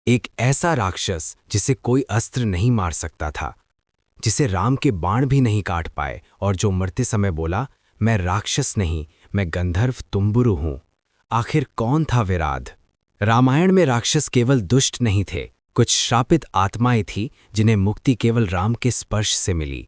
एक ऐसा राक्षस जिसे कोई अस्त्र नहीं मार सकता था, जिसे राम के बाण भी नहीं काट पाए, और जो मरते समय बोला, मैं राक्षस नहीं, मैं गंधर्व तुम्बुरु हूं। आखिर कौन था विराध? रामायण में राक्षस केवल दुष्ट नहीं थे, कुछ श्रापित आत्माएं थी जिन्हें मुक्ति केवल राम के स्पर्श से मिली।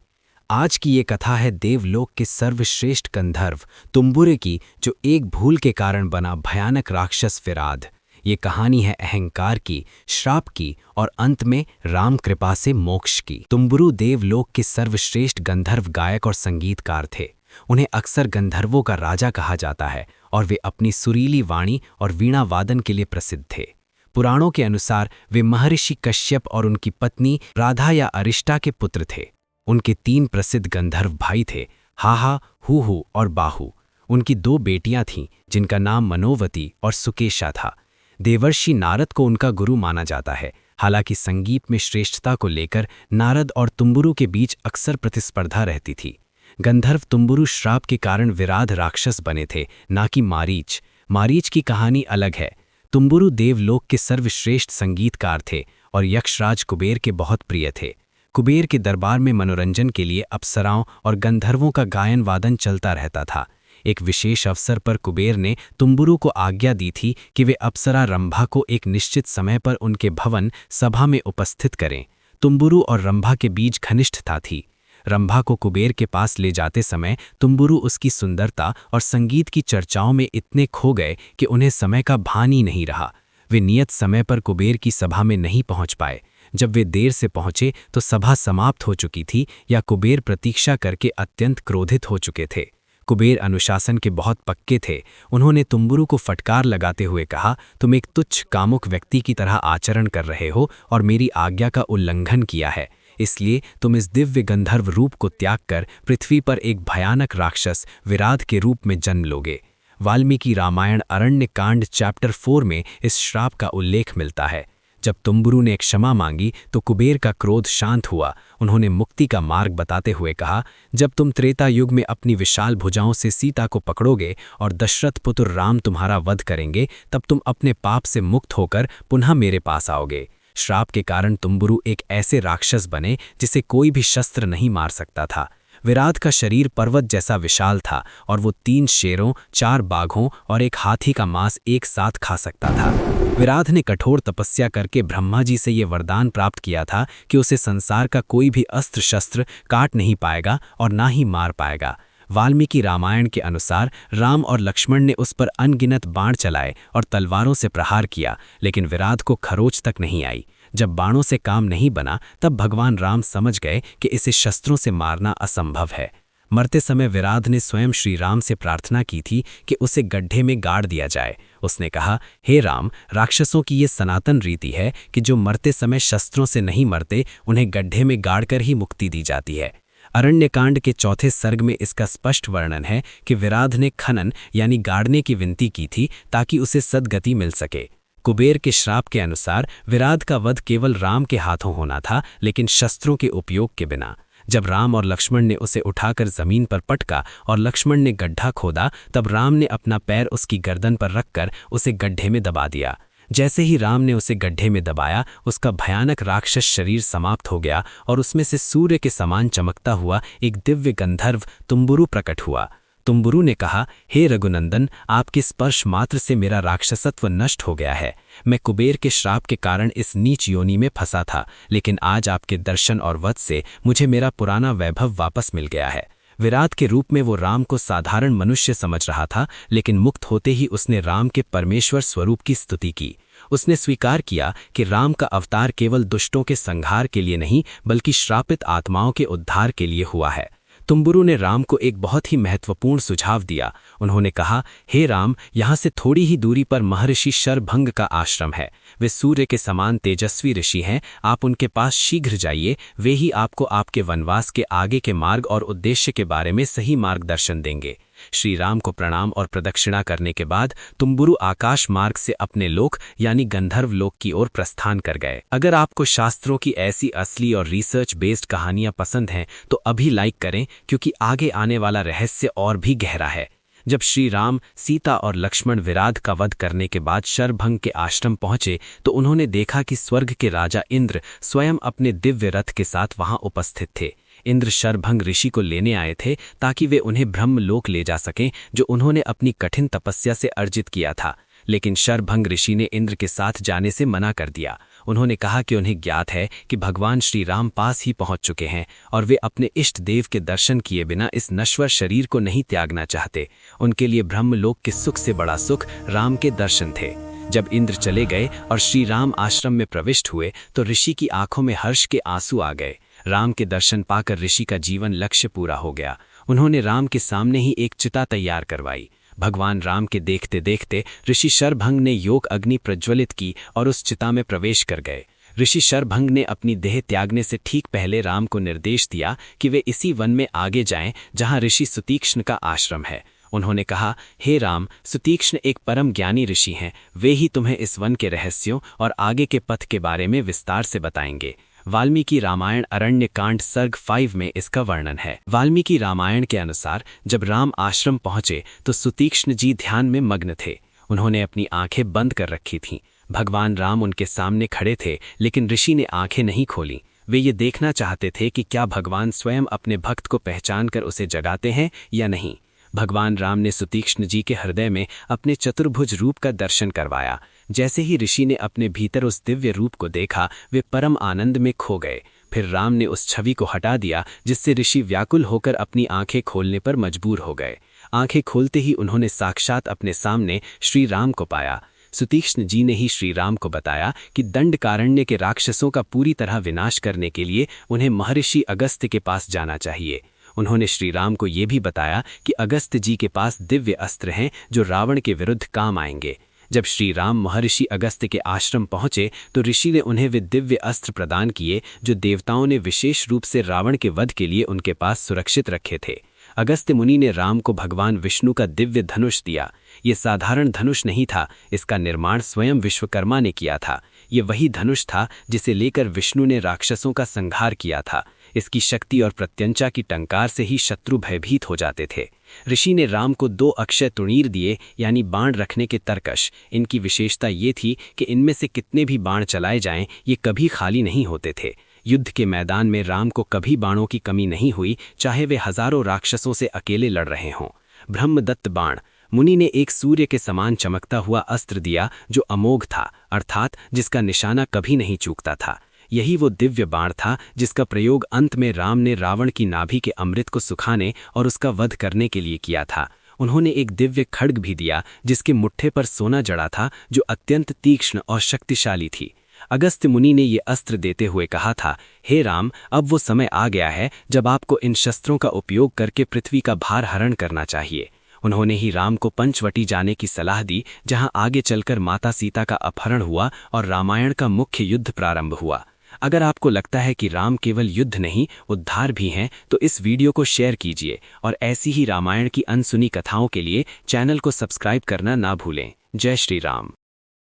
आज की ये कथा है देवलोक के सर्वश्रेष्ठ गंधर्व तुम्बुरे की, जो एक भूल के कारण बना भयानक राक्षस विराध। ये कहानी है अहंकार की, श्राप की और अंत में राम कृपा से मोक्ष की। तुम्बुरु देवलोक के सर्वश्रेष्ठ गंधर्व गायक और संगीतकार थे। उन्हें अक्सर गंधर्वों का राजा कहा जाता है और वे अपनी सुरीली वाणी और वीणा वादन के लिए प्रसिद्ध थे। पुराणों के अनुसार वे महर्षि कश्यप और उनकी पत्नी राधा या अरिष्टा के पुत्र थे। उनके 3 प्रसिद्ध गंधर्व भाई थे, हाहा, हूहू और बाहू। उनकी 2 बेटियां थीं जिनका नाम मनोवती और सुकेशा था। देवर्षि नारद को उनका गुरु माना जाता है। हालांकि संगीत में श्रेष्ठता को लेकर नारद और तुम्बुरु के बीच अक्सर प्रतिस्पर्धा रहती थी। गंधर्व तुम्बुरु श्राप के कारण विराध राक्षस बने थे, ना कि मारीच। मारीच की कहानी अलग है। तुम्बुरु देवलोक के सर्वश्रेष्ठ संगीतकार थे और यक्षराज कुबेर के बहुत प्रिय थे। कुबेर के दरबार में मनोरंजन के लिए अप्सराओं और गंधर्वों का गायन वादन चलता रहता था। एक विशेष अवसर पर कुबेर ने तुम्बुरु को आज्ञा दी थी कि वे अप्सरा रंभा को एक निश्चित समय पर उनके भवन सभा में उपस्थित करें। तुम्बुरु और रंभा के बीच घनिष्ठता थी। रंभा को कुबेर के पास ले जाते समय तुम्बुरु उसकी सुंदरता और संगीत की चर्चाओं में इतने खो गए कि उन्हें समय का भान ही नहीं रहा। वे नियत समय पर कुबेर की सभा में नहीं पहुंच पाए। जब वे देर से पहुंचे तो सभा समाप्त हो चुकी थी या कुबेर प्रतीक्षा करके अत्यंत क्रोधित हो चुके थे। कुबेर अनुशासन के बहुत पक्के थे। उन्होंने तुम्बुरु को फटकार लगाते हुए कहा, तुम एक तुच्छ कामुक व्यक्ति की तरह आचरण कर रहे हो और मेरी आज्ञा का उल्लंघन किया है। इसलिए तुम इस दिव्य गंधर्व रूप को त्याग कर पृथ्वी पर एक भयानक राक्षस विराध के रूप में जन्म लोगे। वाल्मीकि रामायण अरण्य कांड चैप्टर 4 में इस श्राप का उल्लेख मिलता है। जब तुम्बुरु ने क्षमा मांगी तो कुबेर का क्रोध शांत हुआ। उन्होंने मुक्ति का मार्ग बताते हुए कहा, जब तुम त्रेता युग में अपनी विशाल भुजाओं से सीता को पकड़ोगे और दशरथ पुत्र राम तुम्हारा वध करेंगे, तब तुम अपने पाप से मुक्त होकर पुनः मेरे पास आओगे। श्राप के कारण तुम्बुरु एक ऐसे राक्षस बने जिसे कोई भी शस्त्र नहीं मार सकता था। विराध का शरीर पर्वत जैसा विशाल था और वो 3 शेरों, 4 बाघों और 1 हाथी का मांस एक साथ खा सकता था। विराध ने कठोर तपस्या करके ब्रह्मा जी से ये वरदान प्राप्त किया था कि उसे संसार का कोई भी अस्त्र शस्त्र काट नहीं पाएगा और ना ही मार पाएगा। वाल्मीकि रामायण के अनुसार राम और लक्ष्मण ने उस पर अनगिनत बाण चलाए और तलवारों से प्रहार किया, लेकिन विराध को खरोच तक नहीं आई। जब बाणों से काम नहीं बना तब भगवान राम समझ गए कि इसे शस्त्रों से मारना असंभव है। मरते समय विराध ने स्वयं श्री राम से प्रार्थना की थी कि उसे गड्ढे में गाड़ दिया जाए। उसने कहा, हे राम, राक्षसों की ये सनातन रीति है कि जो मरते समय शस्त्रों से नहीं मरते, उन्हें गड्ढे में गाड़कर ही मुक्ति दी जाती है। अरण्यकांड के 4 सर्ग में इसका स्पष्ट वर्णन है कि विराध ने खनन यानी गाड़ने की विनती की थी ताकि उसे सद्गति मिल सके। कुबेर के श्राप के अनुसार विराध का वध केवल राम के हाथों होना था, लेकिन शस्त्रों के उपयोग के बिना। जब राम और लक्ष्मण ने उसे उठाकर जमीन पर पटका और लक्ष्मण ने गड्ढा खोदा, तब राम ने अपना पैर उसकी गर्दन पर रखकर उसे गड्ढे में दबा दिया। जैसे ही राम ने उसे गड्ढे में दबाया, उसका भयानक राक्षस शरीर समाप्त हो गया और उसमें से सूर्य के समान चमकता हुआ एक दिव्य गंधर्व तुम्बुरु प्रकट हुआ। तुम्बुरु ने कहा, हे रघुनंदन, आपके स्पर्श मात्र से मेरा राक्षसत्व नष्ट हो गया है। मैं कुबेर के श्राप के कारण इस नीच योनि में फंसा था, लेकिन आज आपके दर्शन और वध से मुझे मेरा पुराना वैभव वापस मिल गया है। विराध के रूप में वो राम को साधारण मनुष्य समझ रहा था, लेकिन मुक्त होते ही उसने राम के परमेश्वर स्वरूप की स्तुति की। उसने स्वीकार किया कि राम का अवतार केवल दुष्टों के संहार के लिए नहीं, बल्कि श्रापित आत्माओं के उद्धार के लिए हुआ है। तुम्बुरु ने राम को एक बहुत ही महत्वपूर्ण सुझाव दिया। उन्होंने कहा, हे राम, यहाँ से थोड़ी ही दूरी पर महर्षि शरभंग का आश्रम है। वे सूर्य के समान तेजस्वी ऋषि हैं। आप उनके पास शीघ्र जाइए। वे ही आपको आपके वनवास के आगे के मार्ग और उद्देश्य के बारे में सही मार्गदर्शन देंगे। श्री राम को प्रणाम और प्रदक्षिणा करने के बाद तुम्बुरु आकाश मार्ग से अपने लोक यानी गंधर्व लोक की ओर प्रस्थान कर गए। अगर आपको शास्त्रों की ऐसी असली और रिसर्च बेस्ड कहानियां पसंद हैं तो अभी लाइक करें, क्योंकि आगे आने वाला रहस्य और भी गहरा है। जब श्री राम, सीता और लक्ष्मण विराध का वध करने के बाद शरभंग के आश्रम पहुंचे तो उन्होंने देखा कि स्वर्ग के राजा इंद्र स्वयं अपने दिव्य रथ के साथ वहां उपस्थित थे। इंद्र शरभंग ऋषि को लेने आए थे ताकि वे उन्हें ब्रह्मलोक ले जा सकें, जो उन्होंने अपनी कठिन तपस्या से अर्जित किया था। लेकिन शरभंग ऋषि ने इंद्र के साथ जाने से मना कर दिया। उन्होंने कहा कि उन्हें ज्ञात है कि भगवान श्री राम पास ही पहुंच चुके हैं और वे अपने इष्ट देव के दर्शन किए बिना इस नश्वर शरीर को नहीं त्यागना चाहते। उनके लिए ब्रह्मलोक के सुख से बड़ा सुख राम के दर्शन थे। जब इंद्र चले गए और श्री राम आश्रम में प्रविष्ट हुए तो ऋषि की आंखों में हर्ष के आंसू आ गए। राम के दर्शन पाकर ऋषि का जीवन लक्ष्य पूरा हो गया। उन्होंने राम के सामने ही एक चिता तैयार करवाई। भगवान राम के देखते देखते ऋषि शरभंग ने योग अग्नि प्रज्वलित की और उस चिता में प्रवेश कर गए। ऋषि शरभंग ने अपनी देह त्यागने से ठीक पहले राम को निर्देश दिया कि वे इसी वन में आगे जाएं जहां ऋषि सुतीक्ष्ण का आश्रम है। उन्होंने कहा, हे राम, सुतीक्ष्ण एक परम ज्ञानी ऋषि हैं, वे ही तुम्हें इस वन के रहस्यों और आगे के पथ के बारे में विस्तार से बताएंगे। वाल्मीकि रामायण अरण्य कांड सर्ग 5 में इसका वर्णन है। वाल्मीकि रामायण के अनुसार जब राम आश्रम पहुंचे तो सुतीक्ष्ण जी ध्यान में मग्न थे। उन्होंने अपनी आंखें बंद कर रखी थीं। भगवान राम उनके सामने खड़े थे, लेकिन ऋषि ने आंखें नहीं खोलीं। वे ये देखना चाहते थे कि क्या भगवान स्वयं अपने भक्त को पहचान कर उसे जगाते हैं या नहीं। भगवान राम ने सुतीक्ष्ण जी के हृदय में अपने चतुर्भुज रूप का दर्शन करवाया। जैसे ही ऋषि ने अपने भीतर उस दिव्य रूप को देखा, वे परम आनंद में खो गए। फिर राम ने उस छवि को हटा दिया, जिससे ऋषि व्याकुल होकर अपनी आंखें खोलने पर मजबूर हो गए। आंखें खोलते ही उन्होंने साक्षात अपने सामने श्री राम को पाया। सुतीक्ष्ण जी ने ही श्री राम को बताया कि दंडकारण्य के राक्षसों का पूरी तरह विनाश करने के लिए उन्हें महर्षि अगस्त्य के पास जाना चाहिए। उन्होंने श्री राम को ये भी बताया कि अगस्त्य जी के पास दिव्य अस्त्र हैं जो रावण के विरुद्ध काम आएंगे। जब श्री राम महर्षि अगस्त्य के आश्रम पहुंचे तो ऋषि ने उन्हें वे दिव्य अस्त्र प्रदान किए जो देवताओं ने विशेष रूप से रावण के वध के लिए उनके पास सुरक्षित रखे थे। अगस्त्य मुनि ने राम को भगवान विष्णु का दिव्य धनुष दिया। ये साधारण धनुष नहीं था, इसका निर्माण स्वयं विश्वकर्मा ने किया था। ये वही धनुष था जिसे लेकर विष्णु ने राक्षसों का संहार किया था। इसकी शक्ति और प्रत्यंचा की टंकार से ही शत्रु भयभीत हो जाते थे। ऋषि ने राम को 2 अक्षय तुणीर दिए, यानी बाण रखने के तरकश। इनकी विशेषता ये थी कि इनमें से कितने भी बाण चलाए जाएं, ये कभी खाली नहीं होते थे। युद्ध के मैदान में राम को कभी बाणों की कमी नहीं हुई, चाहे वे हजारों राक्षसों से अकेले लड़ रहे हों। ब्रह्मदत्त बाण। मुनि ने एक सूर्य के समान चमकता हुआ अस्त्र दिया जो अमोघ था, अर्थात जिसका निशाना कभी नहीं चूकता था। यही वो दिव्य बाण था जिसका प्रयोग अंत में राम ने रावण की नाभि के अमृत को सुखाने और उसका वध करने के लिए किया था। उन्होंने एक दिव्य खड्ग भी दिया जिसके मुट्ठे पर सोना जड़ा था, जो अत्यंत तीक्ष्ण और शक्तिशाली थी। अगस्त्य मुनि ने ये अस्त्र देते हुए कहा था, हे राम, अब वो समय आ गया है जब आपको इन शस्त्रों का उपयोग करके पृथ्वी का भार हरण करना चाहिए। उन्होंने ही राम को पंचवटी जाने की सलाह दी, जहां आगे चलकर माता सीता का अपहरण हुआ और रामायण का मुख्य युद्ध प्रारंभ हुआ। अगर आपको लगता है कि राम केवल युद्ध नहीं, उद्धार भी हैं, तो इस वीडियो को शेयर कीजिए और ऐसी ही रामायण की अनसुनी कथाओं के लिए चैनल को सब्सक्राइब करना ना भूलें। जय श्री राम।